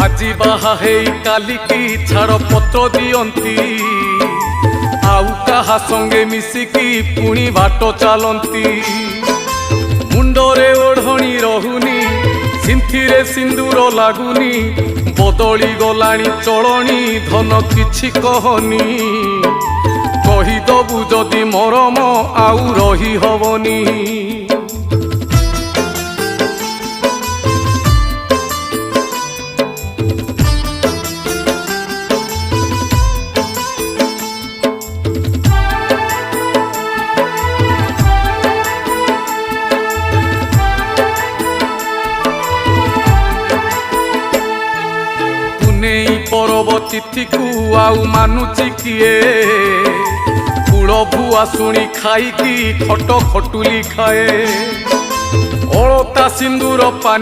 আজি বাହା ହେଇ କାଲିକି ଛାଡ଼ ପତ୍ର ଦିଅନ୍ତି ଆଉ କାହା ସଙ୍ଗେ ମିଶିକି ପୁଣି ବାଟ ଚାଲନ୍ତି। ମୁଣ୍ଡରେ ଓଢ଼ଣି ରହୁନି ସିନ୍ଥିରେ ସିନ୍ଦୁର ଲାଗୁନି ବଦଳି ଗଲାଣି ଚଳଣି ଧନ କିଛି କହନି। କହିଦବୁ ଯଦି ମରମ ଆଉ ରହି ହବନି। ପରବ ତିଥିକୁ ଆଉ ମାନୁଛି କିଏ? କୂଳ ଭୁଆ ଶୁଣି ଖାଇକି ଖଟ ଖଟୁଲି ଖାଏ। ଅଳତା ସିନ୍ଦୁର ପାନି